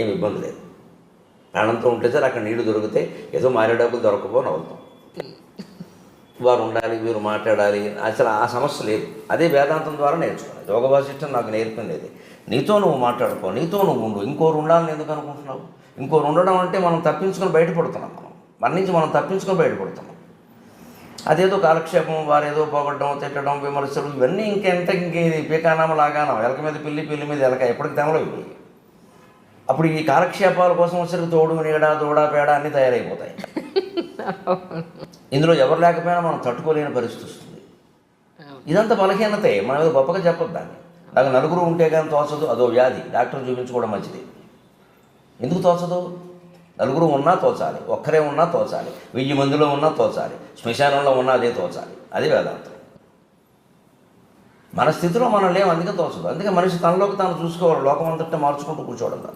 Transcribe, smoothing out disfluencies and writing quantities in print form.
ఏమి ఇబ్బంది లేదు. ప్రాణంతో ఉంటే సార్ అక్కడ నీళ్లు దొరికితే ఏదో మారేటప్పుడు దొరకపోని అవుతాం. వారు ఉండాలి, వీరు మాట్లాడాలి, అసలు ఆ సమస్య లేదు. అదే వేదాంతం ద్వారా నేర్చుకున్నాను. యోగ వాసిష్టం నాకు నేర్పింది. నీతో నువ్వు మాట్లాడుకో, నీతో నువ్వు ఉండు. ఇంకోరు ఉండాలని ఎందుకు అనుకుంటున్నావు? ఇంకోరు ఉండడం అంటే మనం తప్పించుకొని బయటపడుతున్నాం. మన నుంచి మనం తప్పించుకొని బయటపడుతున్నాం. అదేదో కాలక్షేపం, వారు ఏదో పోగొట్టడం, తిట్టడం, విమర్శలు, ఇవన్నీ ఇంక పీకానామా లాగానం, ఎలక మీద పిల్లి, పిల్లి మీద ఎలక, ఎప్పటికి తెమలవు ఇవి. అప్పుడు ఈ కాలక్షేపాల కోసం వచ్చరికి తోడు, నీడ, దూడ, పేడ అన్నీ తయారైపోతాయి. ఇందులో ఎవరు లేకపోయినా మనం తట్టుకోలేని పరిస్థితి వస్తుంది. ఇదంతా బలహీనతే, మనం ఏదో గొప్పగా చెప్పొద్దు దాన్ని. నాకు నలుగురు ఉంటే కానీ తోచదు, అదో వ్యాధి. డాక్టర్ చూపించుకోవడం మంచిది. ఎందుకు తోచదు? నలుగురు ఉన్నా తోచాలి, ఒక్కరే ఉన్నా తోచాలి, 1000 మందిలో ఉన్నా తోచాలి, శ్మశానంలో ఉన్నా అదే తోచాలి. అది వేదాంతం. మన స్థితిలో మనం లేవు, అందుకే తోచదు. అందుకే మనిషి తనలోకి తాను చూసుకోవాలి, లోకం అంతటా మార్చుకుంటూ కూర్చోవడం కాదు.